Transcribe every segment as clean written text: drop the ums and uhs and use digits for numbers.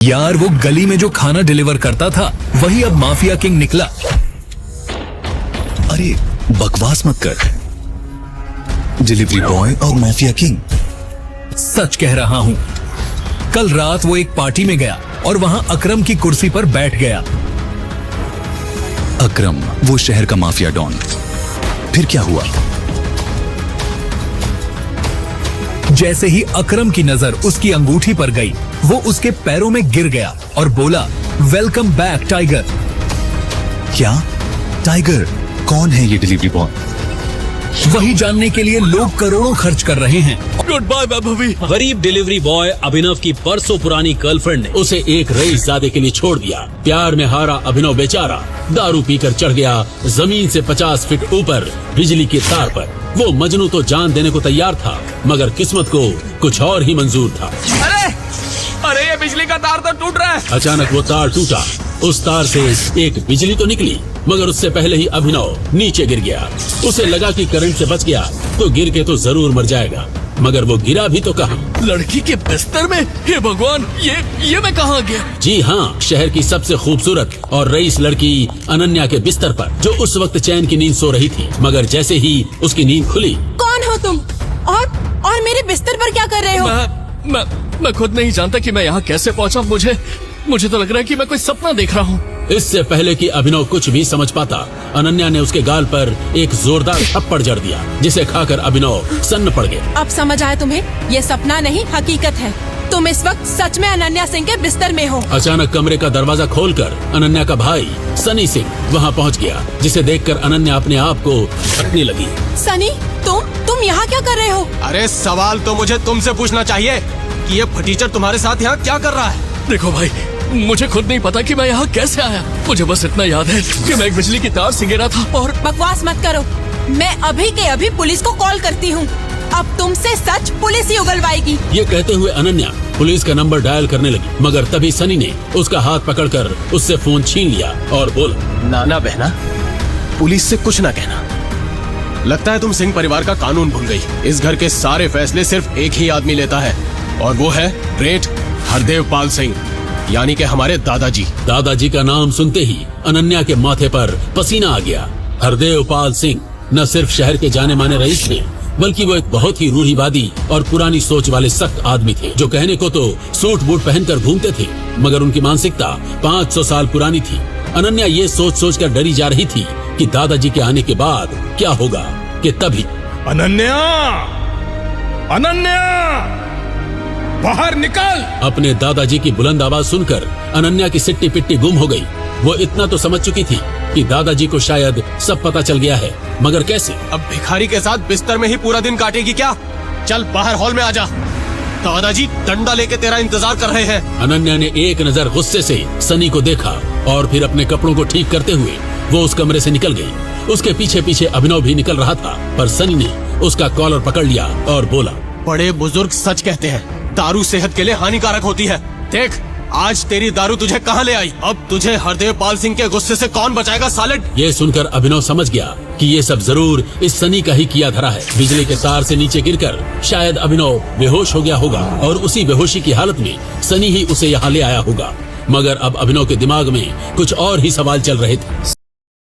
यार वो गली में जो खाना डिलीवर करता था वही अब माफिया किंग निकला। अरे बकवास मत कर, डिलीवरी बॉय और माफिया किंग। सच कह रहा हूँ। कल रात वो एक पार्टी में गया और वहाँ अकरम की कुर्सी पर बैठ गया। अकरम वो शहर का माफिया डॉन। फिर क्या हुआ? जैसे ही अकरम की नजर उसकी अंगूठी पर गई वो उसके पैरों में गिर गया और बोला, वेलकम बैक टाइगर। क्या? टाइगर? कौन है ये डिलीवरी बॉय? वही जानने के लिए लोग करोड़ों खर्च कर रहे हैं। Good bye Vaibhavi. गरीब डिलीवरी बॉय अभिनव की परसों पुरानी गर्लफ्रेंड ने उसे एक रईसजादे के लिए छोड़ दिया। प्यार में हारा अभिनव बेचारा दारू पीकर चढ़ गया जमीन से 50 फीट ऊपर बिजली के तार पर। वो मजनू तो जान देने को तैयार था, मगर किस्मत को कुछ और ही मंजूर था। अरे ये बिजली का तार तो टूट रहा है। अचानक वो तार टूटा। उस तार से एक बिजली तो निकली, मगर उससे पहले ही अभिनव नीचे गिर गया। उसे लगा कि करंट से बच गया तो गिर के तो जरूर मर जाएगा, मगर वो गिरा भी तो कहाँ। लड़की के बिस्तर में। हे भगवान, ये मैं कहाँ गया? जी हाँ, शहर की सबसे खूबसूरत और रईस लड़की अनन्या के बिस्तर पर, जो उस वक्त चैन की नींद सो रही थी। मगर जैसे ही उसकी नींद खुली, कौन हो तुम? और मेरे बिस्तर पर क्या कर रहे हो? मैं खुद नहीं जानता कि मैं यहाँ कैसे पहुँचा। मुझे तो लग रहा है कि मैं कोई सपना देख रहा हूँ। इससे पहले कि अभिनव कुछ भी समझ पाता, अनन्या ने उसके गाल पर एक जोरदार थप्पड़ जड़ दिया, जिसे खाकर अभिनव सन्न पड़ गया। अब समझ आया तुम्हें? ये सपना नहीं हकीकत है। तुम इस वक्त सच में अनन्या सिंह के बिस्तर में हो। अचानक कमरे का दरवाजा खोलकर अनन्या का भाई सनी सिंह वहाँ पहुँच गया, जिसे देखकर अनन्या अपने आप को हटने लगी। सनी, तुम यहाँ क्या कर रहे हो? अरे सवाल तो मुझे तुमसे पूछना चाहिए कि ये फटीचर तुम्हारे साथ यहाँ क्या कर रहा है? देखो भाई, मुझे खुद नहीं पता कि मैं यहाँ कैसे आया। मुझे बस इतना याद है कि मैं एक बिजली की तार से गिरा था और... बकवास मत करो। मैं अभी के अभी पुलिस को कॉल करती हूँ। अब तुमसे सच पुलिस ही उगलवाएगी। ये कहते हुए अनन्या पुलिस का नंबर डायल करने लगी, मगर तभी सनी ने उसका हाथ पकड़कर उससे फोन छीन लिया और बोला, नाना बहना, पुलिस से कुछ ना कहना। लगता है तुम सिंह परिवार का कानून भूल गई। इस घर के सारे फैसले सिर्फ एक ही आदमी लेता है, और वो है ग्रेट हरदेव पाल सिंह, यानी कि हमारे दादाजी। दादाजी का नाम सुनते ही अनन्या के माथे पर पसीना आ गया। हरदेव पाल सिंह न सिर्फ शहर के जाने माने रईस थे, बल्कि वो एक बहुत ही रूढ़िवादी और पुरानी सोच वाले सख्त आदमी थे, जो कहने को तो सूट बूट पहनकर घूमते थे, मगर उनकी मानसिकता 500 साल पुरानी थी। अनन्या ये सोच कर डरी जा रही थी कि दादाजी के आने के बाद क्या होगा, कि तभी अनन्या, अनन्या, बाहर निकल। अपने दादाजी की बुलंद आवाज सुनकर अनन्या की सिट्टी पिट्टी गुम हो गई। वो इतना तो समझ चुकी थी कि दादाजी को शायद सब पता चल गया है, मगर कैसे? अब भिखारी के साथ बिस्तर में ही पूरा दिन काटेगी क्या? चल बाहर हॉल में आजा, दादाजी डंडा लेके तेरा इंतजार कर रहे हैं। अनन्या ने एक नजर गुस्से से सनी को देखा और फिर अपने कपड़ों को ठीक करते हुए वो उस कमरे से निकल गई। उसके पीछे पीछे अभिनव भी निकल रहा था, पर सनी ने उसका कॉलर पकड़ लिया और बोला, बड़े बुजुर्ग सच कहते हैं, दारू सेहत के लिए हानिकारक होती है। देख, आज तेरी दारू तुझे कहाँ ले आई। अब तुझे हरदेव पाल सिंह के गुस्से से कौन बचाएगा साले? ये सुनकर अभिनव समझ गया कि ये सब जरूर इस सनी का ही किया धरा है। बिजली के तार से नीचे गिरकर शायद अभिनव बेहोश हो गया होगा और उसी बेहोशी की हालत में सनी ही उसे यहाँ ले आया होगा। मगर अब अभिनव के दिमाग में कुछ और ही सवाल चल रहे थे।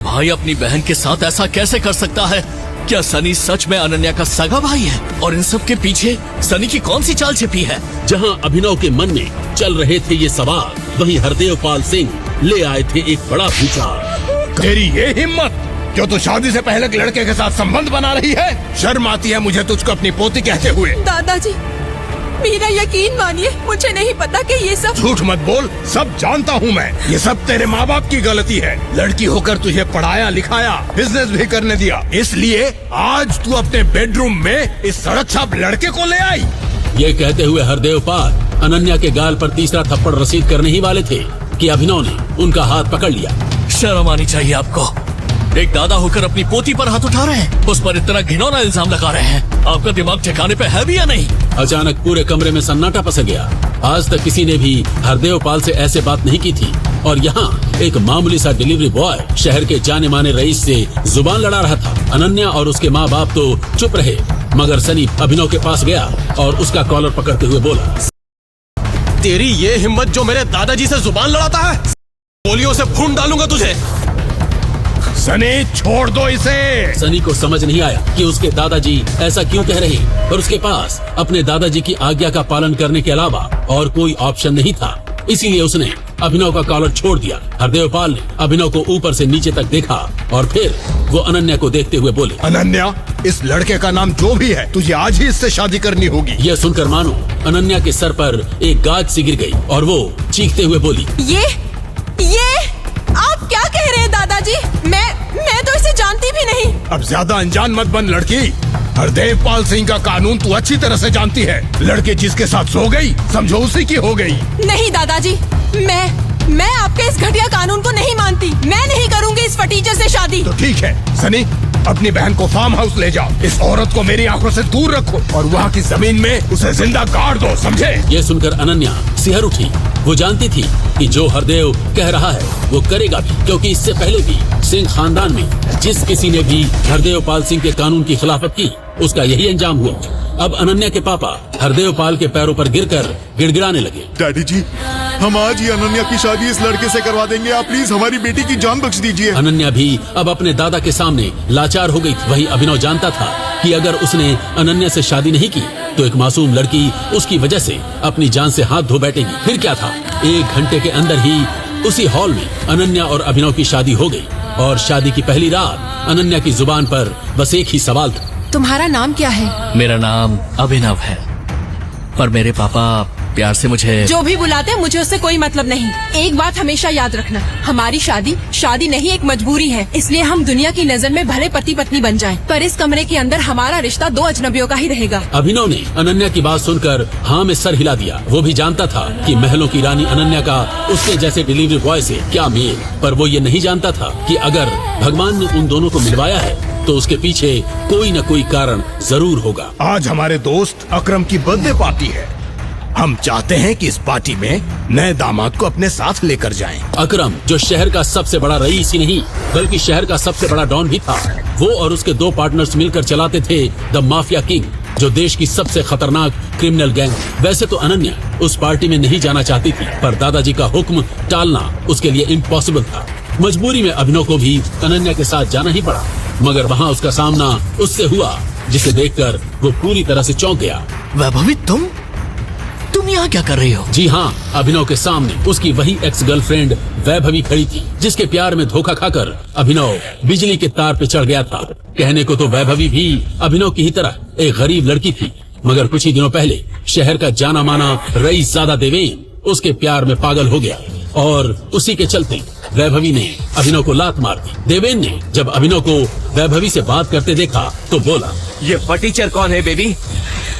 भाई अपनी बहन के साथ ऐसा कैसे कर सकता है? क्या सनी सच में अनन्या का सगा भाई है? और इन सब के पीछे सनी की कौन सी चाल छिपी है? जहां अभिनव के मन में चल रहे थे ये सवाल, वहीं हरदेव पाल सिंह ले आए थे एक बड़ा भूचाल। तेरी ये हिम्मत, जो तू शादी से पहले एक लड़के के साथ संबंध बना रही है। शर्म आती है मुझे तुझको अपनी पोती कहते हुए। दादाजी, मेरा यकीन मानिए, मुझे नहीं पता कि ये सब... झूठ मत बोल, सब जानता हूँ मैं। ये सब तेरे माँ बाप की गलती है। लड़की होकर तुझे पढ़ाया लिखाया, बिजनेस भी करने दिया, इसलिए आज तू अपने बेडरूम में इस सड़क छाप लड़के को ले आई। ये कहते हुए हरदेव पाल अनन्या के गाल पर तीसरा थप्पड़ रसीद करने ही वाले थे कि अभिनव ने उनका हाथ पकड़ लिया। शर्म आनी चाहिए आपको। एक दादा होकर अपनी पोती पर हाथ उठा रहे हैं, उस पर इतना घिनौना इल्जाम लगा रहे हैं। आपका दिमाग ठिकाने पे है भी या नहीं? अचानक पूरे कमरे में सन्नाटा पसर गया। आज तक किसी ने भी हरदेव पाल से ऐसे बात नहीं की थी, और यहाँ एक मामूली सा डिलीवरी बॉय शहर के जाने माने रईस से जुबान लड़ा रहा था। अनन्या और उसके माँ बाप तो चुप रहे, मगर सनी अभिनव के पास गया और उसका कॉलर पकड़ते हुए बोला, तेरी ये हिम्मत जो मेरे दादाजी से जुबान लड़ाता है, गोलियों से भून डालूंगा तुझे। सनी छोड़ दो इसे। सनी को समझ नहीं आया कि उसके दादाजी ऐसा क्यों कह रहे हैं, पर उसके पास अपने दादाजी की आज्ञा का पालन करने के अलावा और कोई ऑप्शन नहीं था। इसीलिए उसने अभिनव का कॉलर छोड़ दिया। हरदेवपाल ने अभिनव को ऊपर से नीचे तक देखा और फिर वो अनन्या को देखते हुए बोले, अनन्या, इस लड़के का नाम जो भी है, तुझे आज ही इससे शादी करनी होगी। यह सुनकर मानो अनन्या के सर पर एक गाज सी गिर गई और वो चीखते हुए बोली, ये आप क्या कह रहे हैं दादाजी? मैं तो इसे जानती भी नहीं। अब ज्यादा अनजान मत बन लड़की। हरदेवपाल सिंह का कानून तू अच्छी तरह से जानती है। लड़के जिसके साथ सो गई, समझो उसी की हो गई। नहीं दादाजी, मैं आपके इस घटिया कानून को नहीं मानती। मैं नहीं करूंगी इस फटीचर से शादी। तो ठीक है सनी, अपनी बहन को फार्म हाउस ले जाओ। इस औरत को मेरी आंखों से दूर रखो और वहाँ की जमीन में उसे जिंदा गाड़ दो, समझे? ये सुनकर अनन्या सिहर उठी। वो जानती थी कि जो हरदेव कह रहा है वो करेगा भी, क्योंकि इससे पहले भी सिंह खानदान में जिस किसी ने भी हरदेवपाल सिंह के कानून की खिलाफत की, उसका यही अंजाम हुआ। अब अनन्या के पापा हरदेवपाल के पैरों पर गिरकर गिड़गिड़ाने लगे। डैडी जी, हम आज ही अनन्या की शादी इस लड़के से करवा देंगे। आप प्लीज हमारी बेटी की जान बख्श दीजिए। अनन्या भी अब अपने दादा के सामने लाचार हो गई थी। वही अभिनव जानता था कि अगर उसने अनन्या से शादी नहीं की तो एक मासूम लड़की उसकी वजह से अपनी जान से हाथ धो बैठेगी। फिर क्या था, 1 घंटे के अंदर ही उसी हॉल में अनन्या और अभिनव की शादी हो गई। और शादी की पहली रात अनन्या की जुबान पर बस एक ही सवाल था, तुम्हारा नाम क्या है? मेरा नाम अभिनव है, पर मेरे पापा प्यार से मुझे जो भी बुलाते हैं, मुझे उससे कोई मतलब नहीं। एक बात हमेशा याद रखना, हमारी शादी नहीं एक मजबूरी है। इसलिए हम दुनिया की नजर में भले पति पत्नी बन जाएं, पर इस कमरे के अंदर हमारा रिश्ता 2 अजनबियों का ही रहेगा। अभिनव ने अनन्या की बात सुनकर हाँ में सर हिला दिया। वो भी जानता था कि महलों की रानी अनन्या का उसके जैसे डिलीवरी बॉय से क्या मेल, पर वो ये नहीं जानता था कि अगर भगवान ने उन दोनों को मिलवाया है तो उसके पीछे कोई न कोई कारण जरूर होगा। आज हमारे दोस्त अकरम की बर्थडे पार्टी है। हम चाहते हैं कि इस पार्टी में नए दामाद को अपने साथ लेकर जाएं। अकरम, जो शहर का सबसे बड़ा रईस ही नहीं बल्कि शहर का सबसे बड़ा डॉन भी था, वो और उसके 2 पार्टनर्स मिलकर चलाते थे द माफिया किंग, जो देश की सबसे खतरनाक क्रिमिनल गैंग। वैसे तो अनन्या उस पार्टी में नहीं जाना चाहती थी, पर दादाजी का हुक्म टालना उसके लिए इम्पॉसिबल था। मजबूरी में अभिनव को भी अनन्या के साथ जाना ही पड़ा, मगर वहाँ उसका सामना उससे हुआ जिसे देखकर वो पूरी तरह से चौंक गया। वैभवी, तुम यहाँ क्या कर रही हो? जी हाँ, अभिनव के सामने उसकी वही एक्स गर्लफ्रेंड वैभवी खड़ी थी, जिसके प्यार में धोखा खाकर अभिनव बिजली के तार पे चढ़ गया था। कहने को तो वैभवी भी अभिनव की ही तरह एक गरीब लड़की थी, मगर कुछ ही दिनों पहले शहर का जाना माना रईसजादा देवेन उसके प्यार में पागल हो गया और उसी के चलते वैभवी ने अभिनव को लात मार दी। देवेन ने जब अभिनव को वैभवी से बात करते देखा तो बोला, ये फटीचर कौन है बेबी?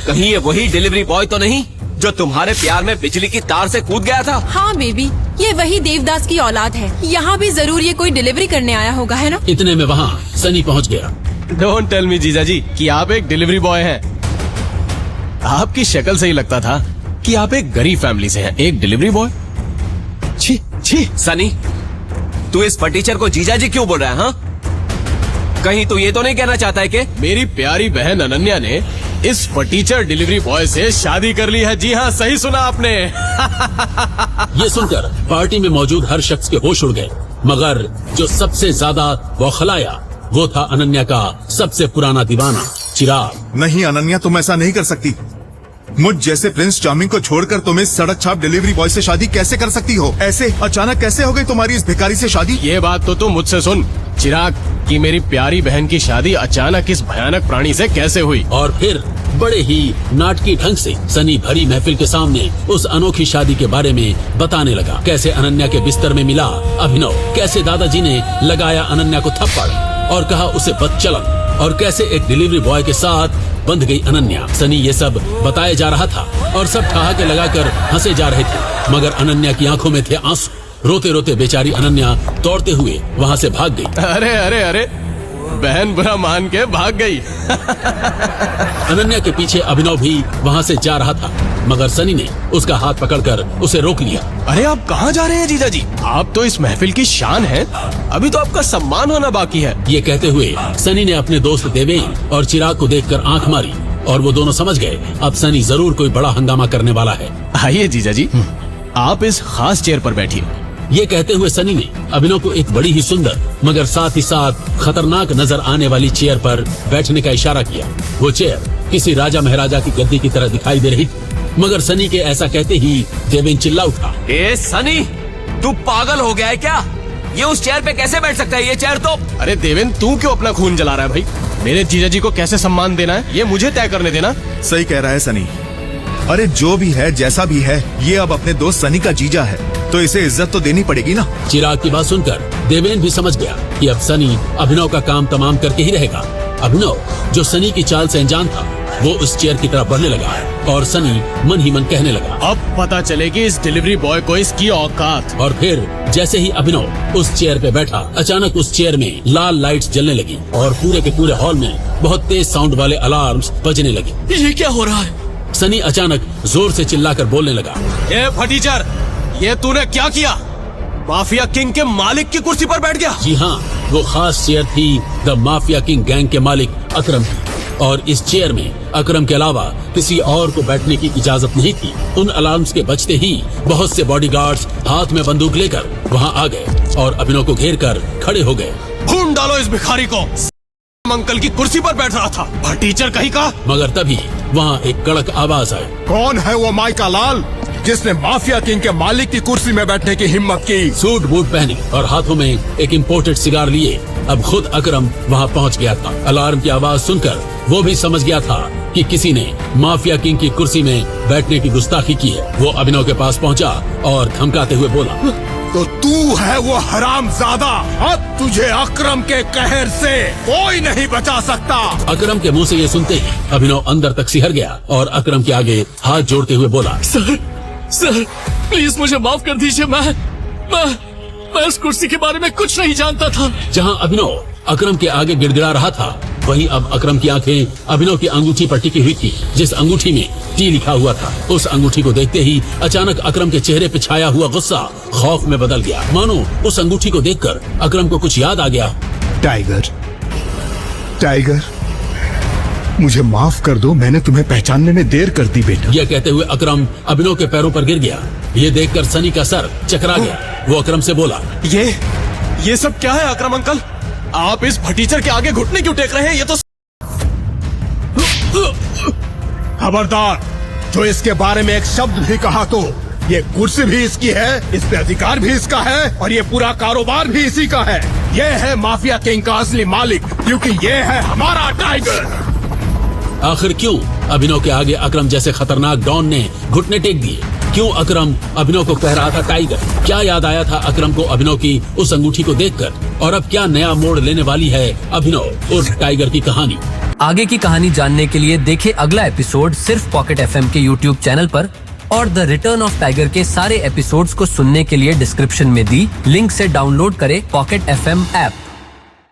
कहीं ये वही डिलीवरी बॉय तो नहीं जो तुम्हारे प्यार में बिजली की तार से कूद गया था? हाँ बेबी, ये वही देवदास की औलाद है। यहाँ भी जरूर ये कोई डिलीवरी करने आया होगा, है ना? इतने में वहाँ सनी पहुँच गया। डोंट टेल मी जीजा जी कि आप एक डिलीवरी बॉय हैं। आपकी शक्ल से ही लगता था कि आप एक गरीब फैमिली से हैं। एक डिलीवरी बॉय? छी छी। सनी, तू इस फटीचर को जीजा जी क्यों बोल रहा है? हाँ, कहीं तू ये तो नहीं कहना चाहता है कि मेरी प्यारी बहन अनन्या ने इस फटीचर डिलीवरी बॉय से शादी कर ली है? जी हाँ, सही सुना आपने। ये सुनकर पार्टी में मौजूद हर शख्स के होश उड़ गए, मगर जो सबसे ज्यादा बौखलाया वो था अनन्या का सबसे पुराना दीवाना चिराग। नहीं अनन्या, तुम ऐसा नहीं कर सकती। मुझ जैसे प्रिंस चार्मिंग को छोड़कर तुम इस सड़क छाप डिलीवरी बॉय से शादी कैसे कर सकती हो? ऐसे अचानक कैसे हो गई तुम्हारी इस भिखारी से शादी? ये बात तो तुम मुझसे सुन चिराग, कि मेरी प्यारी बहन की शादी अचानक इस भयानक प्राणी से कैसे हुई। और फिर बड़े ही नाटकी ढंग से सनी भरी महफिल के सामने उस अनोखी शादी के बारे में बताने लगा। कैसे अनन्या के बिस्तर में मिला अभिनव, कैसे दादाजी ने लगाया अनन्या को थप्पड़ और कहा उसे बदचलन, और कैसे एक डिलीवरी बॉय के साथ बंध गई अनन्या। सनी ये सब बताया जा रहा था और सब ठहाके लगाकर हंसे जा रहे थे, मगर अनन्या की आंखों में थे आंसू। रोते रोते बेचारी अनन्या दौड़ते हुए वहाँ से भाग गई। अरे अरे अरे, बहन बुरा मान के भाग गई। अनन्या के पीछे अभिनव भी वहाँ से जा रहा था, मगर सनी ने उसका हाथ पकड़कर उसे रोक लिया। अरे आप कहाँ जा रहे हैं जीजा जी? आप तो इस महफिल की शान हैं। अभी तो आपका सम्मान होना बाकी है। ये कहते हुए सनी ने अपने दोस्त देवेन और चिराग को देखकर आंख मारी और वो दोनों समझ गए अब सनी जरूर कोई बड़ा हंगामा करने वाला है। आइए जीजा जी, आप इस खास चेयर पर बैठिए। ये कहते हुए सनी ने अभिनव को एक बड़ी ही सुंदर मगर साथ ही साथ खतरनाक नजर आने वाली चेयर पर बैठने का इशारा किया। वो चेयर किसी राजा महाराजा की गद्दी की तरह दिखाई दे रही थी, मगर सनी के ऐसा कहते ही देवेन चिल्ला उठा। ए सनी, तू पागल हो गया है क्या? ये उस चेयर पे कैसे बैठ सकता है? ये चेयर तो... अरे देवेन, तू क्यों अपना खून जला रहा है भाई? मेरे जीजा जी को कैसे सम्मान देना है ये मुझे तय करने देना। सही कह रहा है सनी। अरे जो भी है जैसा भी है, ये अब अपने दोस्त सनी का जीजा है, तो इसे इज्जत तो देनी पड़ेगी ना। चिराग की बात सुनकर देवेन भी समझ गया कि अब सनी अभिनव का काम तमाम करके ही रहेगा। अभिनव जो सनी की चाल से अनजान था, वो उस चेयर की तरफ बढ़ने लगा और सनी मन ही मन कहने लगा, अब पता चलेगी इस डिलीवरी बॉय को इसकी औकात। और फिर जैसे ही अभिनव उस चेयर पे बैठा, अचानक उस चेयर में लाल लाइट्स जलने लगी और पूरे के पूरे हॉल में बहुत तेज साउंड वाले अलार्म्स बजने लगे। ये क्या हो रहा है? सनी अचानक जोर से चिल्लाकर बोलने लगा, ये फटीचर, ये तूने क्या किया? माफिया किंग के मालिक की कुर्सी पर बैठ गया। जी हाँ, वो खास चेयर थी द माफिया किंग गैंग के मालिक अकरम की, और इस चेयर में अकरम के अलावा किसी और को बैठने की इजाजत नहीं थी। उन अलार्म्स के बजते ही बहुत से बॉडीगार्ड्स हाथ में बंदूक लेकर वहाँ आ गए और अभिनव को घेर कर खड़े हो गए। खून डालो इस भिखारी को, अंकल की कुर्सी पर बैठ रहा था, फटीचर कहीं का। मगर तभी वहाँ एक कड़क आवाज आई। कौन है वो माइका लाल जिसने माफिया किंग के मालिक की कुर्सी में बैठने की हिम्मत की? सूट बूट पहने और हाथों में एक इम्पोर्टेड सिगार लिए अब खुद अकरम वहाँ पहुँच गया था। अलार्म की आवाज सुनकर वो भी समझ गया था कि किसी ने माफिया किंग की कुर्सी में बैठने की गुस्ताखी की है। वो अभिनव के पास पहुँचा और धमकाते हुए बोला, तो तू है वो हरामजादा। अब तुझे अकरम के कहर से कोई नहीं बचा सकता। अकरम के मुंह से ये सुनते ही अभिनव अंदर तक सिहर गया और अकरम के आगे हाथ जोड़ते हुए बोला, सर प्लीज मुझे माफ कर दीजिए। मैं इस कुर्सी के बारे में कुछ नहीं जानता था। जहां अभिनव अकरम के आगे गिड़गिड़ा रहा था, वहीं अब अकरम की आंखें अभिनव की अंगूठी पर टिकी हुई थी, जिस अंगूठी में टी लिखा हुआ था। उस अंगूठी को देखते ही अचानक अकरम के चेहरे पे छाया हुआ गुस्सा खौफ में बदल गया, मानो उस अंगूठी को देखकर अकरम को कुछ याद आ गया। टाइगर, मुझे माफ कर दो, मैंने तुम्हें पहचानने में देर कर दी बेटा। यह कहते हुए अकरम अभिनव के पैरों पर गिर गया। ये देखकर सनी का सर चकरा गया। वो अकरम से बोला, ये सब क्या है अकरम अंकल? आप इस फटीचर के आगे घुटने क्यों टेक रहे हैं? ये तो खबरदार, जो इसके बारे में एक शब्द भी कहा तो ये कुर्सी भी इसकी है, इस पे अधिकार भी इसका है और ये पूरा कारोबार भी इसी का है। ये है माफिया किंग का असली मालिक, क्योंकि ये है हमारा टाइगर। आखिर क्यों अभिनव के आगे अकरम जैसे खतरनाक डॉन ने घुटने टेक दिए? क्यों अकरम अभिनव को कह रहा था टाइगर? क्या याद आया था अकरम को अभिनव की उस अंगूठी को देखकर? और अब क्या नया मोड़ लेने वाली है अभिनव और टाइगर की कहानी? आगे की कहानी जानने के लिए देखें अगला एपिसोड सिर्फ पॉकेट FM के YouTube चैनल पर, और द रिटर्न ऑफ टाइगर के सारे एपिसोड्स को सुनने के लिए डिस्क्रिप्शन में दी लिंक से डाउनलोड करें पॉकेट FM ऐप।